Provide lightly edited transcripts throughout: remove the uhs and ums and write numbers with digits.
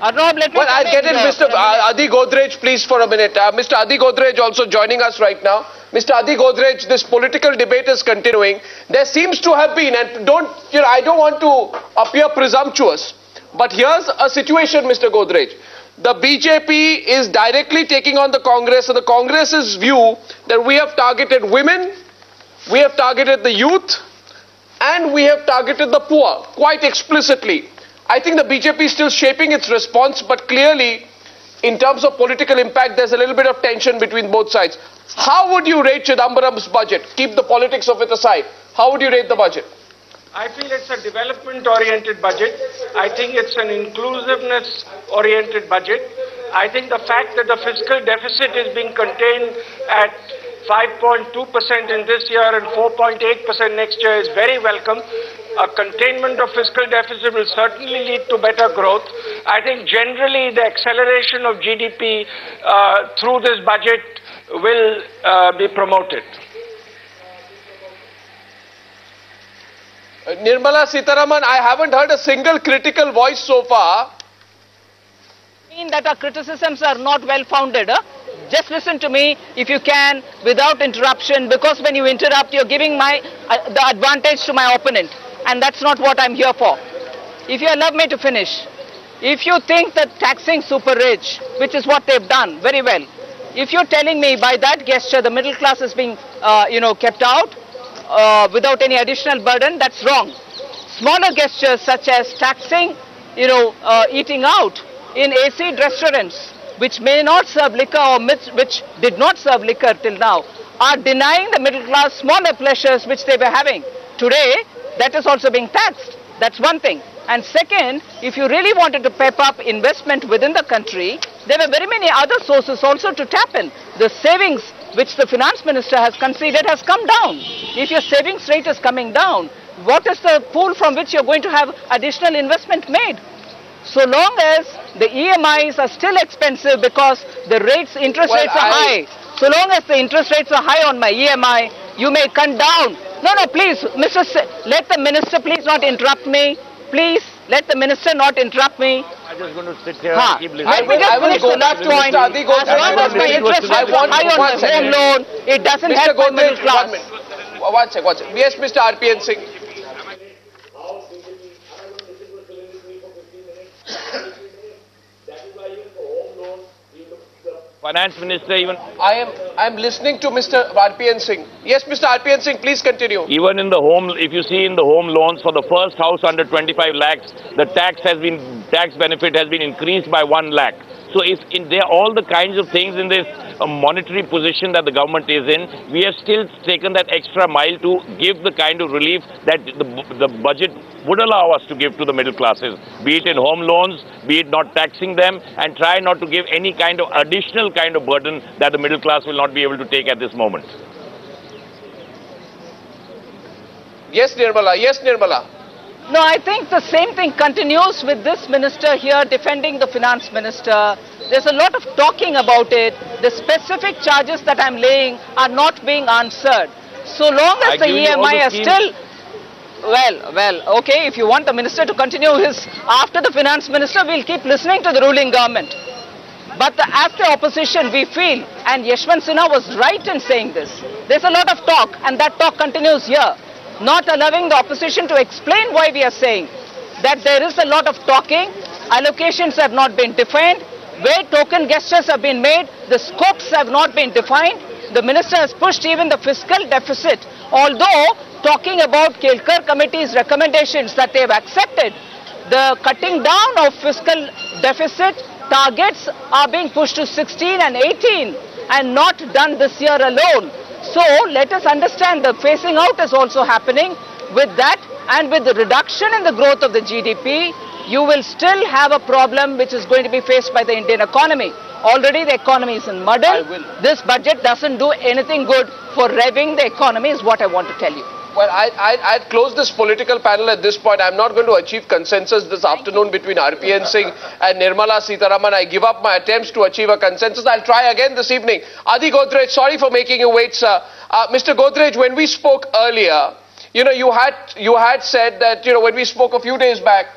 Arnob, let me Well, I'll get in Mr. Adi Godrej, please, for a minute. Mr. Adi Godrej also joining us right now. Mr. Adi Godrej, this political debate is continuing. There seems to have been, and I don't want to appear presumptuous, but here's a situation, Mr. Godrej. The BJP is directly taking on the Congress, and the Congress's view that we have targeted women, we have targeted the youth, and we have targeted the poor quite explicitly. I think the BJP is still shaping its response, but clearly, in terms of political impact, there's a little bit of tension between both sides. How would you rate Chidambaram's budget? Keep the politics of it aside. How would you rate the budget? I feel it's a development-oriented budget. I think it's an inclusiveness-oriented budget. I think the fact that the fiscal deficit is being contained at 5.2% in this year and 4.8% next year is very welcome. A containment of fiscal deficit will certainly lead to better growth. I think generally the acceleration of GDP through this budget will be promoted. Nirmala Sitharaman, I haven't heard a single critical voice so far. Mean that our criticisms are not well founded. Just listen to me if you can without interruption, because when you interrupt you're giving the advantage to my opponent, and that's not what I'm here for. If you allow me to finish, if you think that taxing super rich, which is what they've done very well, if you're telling me by that gesture the middle class is being kept out without any additional burden, that's wrong. Smaller gestures such as taxing eating out in AC restaurants which may not serve liquor or which did not serve liquor till now, are denying the middle class smaller pleasures which they were having. Today, that is also being taxed. That's one thing. And second, if you really wanted to pep up investment within the country, there were very many other sources also to tap in. The savings which the finance minister has conceded has come down. If your savings rate is coming down, what is the pool from which you're going to have additional investment made? So long as the EMIs are still expensive because the interest rates are high. So long as the interest rates are high on my EMI, you may cut down. No, please, let the minister please not interrupt me. Please, let the minister not interrupt me. I'm just going to sit here and keep listening. Let me just finish the last point. As long as my interest rates are high on my home loan, it doesn't help the middle class. One second. Yes, Mr. RPN Singh. Finance Minister even... I am listening to Mr. RPN Singh. Yes, Mr. RPN Singh, please continue. Even in the home, if you see in the home loans for the first house under 25 lakhs, the tax benefit has been increased by 1 lakh. So if there are all the kinds of things in this monetary position that the government is in, we have still taken that extra mile to give the kind of relief that the budget would allow us to give to the middle classes, be it in home loans, be it not taxing them, and try not to give any kind of additional kind of burden that the middle class will not be able to take at this moment. Yes, Nirmala. Yes, Nirmala. No, I think the same thing continues with this minister here defending the finance minister. There's a lot of talking about it. The specific charges that I'm laying are not being answered. So long as the EMI are still... Well, okay, if you want the minister to continue after the finance minister, we'll keep listening to the ruling government. But after opposition, we feel, and Yashwant Sinha was right in saying this, there's a lot of talk, and that talk continues here. Not allowing the opposition to explain why we are saying that there is a lot of talking, allocations have not been defined, where token gestures have been made, the scopes have not been defined. The minister has pushed even the fiscal deficit, although talking about Kelkar committee's recommendations that they have accepted, the cutting down of fiscal deficit targets are being pushed to 16 and 18 and not done this year alone. So let us understand the phasing out is also happening. With that and with the reduction in the growth of the GDP, you will still have a problem which is going to be faced by the Indian economy. Already the economy is in muddle. This budget doesn't do anything good for revving the economy is what I want to tell you. Well, I'd close this political panel at this point. I'm not going to achieve consensus this afternoon between RPN Singh and Nirmala Sitharaman. I give up my attempts to achieve a consensus. I'll try again this evening. Adi Godrej, sorry for making you wait, sir. Mr. Godrej, when we spoke earlier, you had said that, when we spoke a few days back,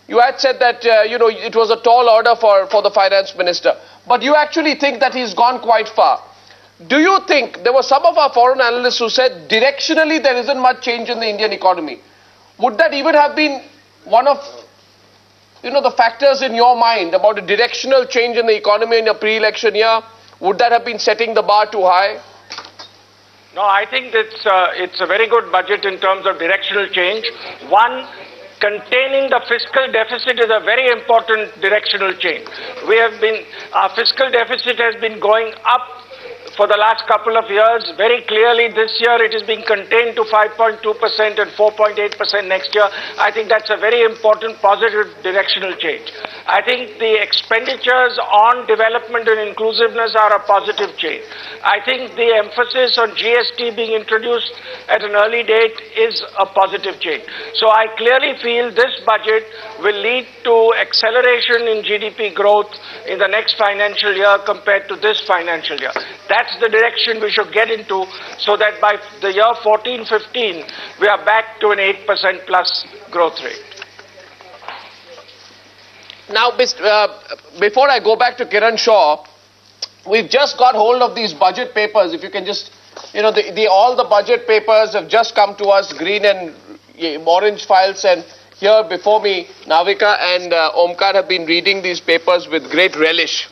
You had said that, it was a tall order for the finance minister. But you actually think that he's gone quite far. Do you think, there were some of our foreign analysts who said directionally there isn't much change in the Indian economy. Would that even have been one of, the factors in your mind about a directional change in the economy in a pre-election year? Would that have been setting the bar too high? No, I think it's a very good budget in terms of directional change. One, containing the fiscal deficit is a very important directional change. Our fiscal deficit has been going up for the last couple of years. Very clearly this year it is being contained to 5.2% and 4.8% next year. I think that's a very important positive directional change. I think the expenditures on development and inclusiveness are a positive change. I think the emphasis on GST being introduced at an early date is a positive change. So I clearly feel this budget will lead to acceleration in GDP growth in the next financial year compared to this financial year. That's the direction we should get into, so that by the year 14-15, we are back to an 8% plus growth rate. Now, before I go back to Kiran Shaw, we've just got hold of these budget papers. If you can just, all the budget papers have just come to us, green and orange files, and here before me, Navika and Omkar have been reading these papers with great relish.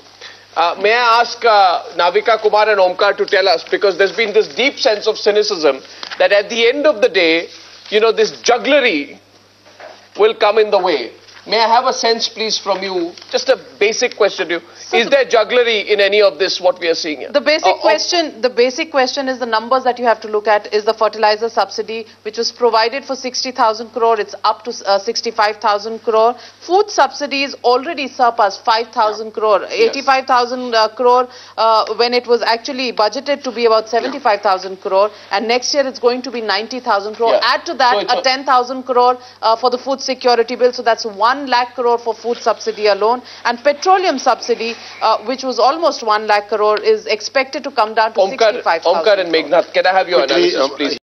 May I ask Navika, Kumar and Omkar to tell us, because there's been this deep sense of cynicism that at the end of the day, this jugglery will come in the way. May I have a sense, please, from you? Just a basic question to you. Is there jugglery in any of this, what we are seeing here? The basic question is the numbers that you have to look at is the fertilizer subsidy, which was provided for 60,000 crore. It's up to 65,000 crore. Food subsidies already surpassed 5,000 crore. 85,000 crore when it was actually budgeted to be about 75,000 crore. And next year it's going to be 90,000 crore. Yeah. Add to that So a 10,000 crore for the food security bill. So that's 1 lakh crore for food subsidy alone. And petroleum subsidy, which was almost 1 lakh crore, is expected to come down to 65,000 Omkar and Meghnad, can I have your analysis, please?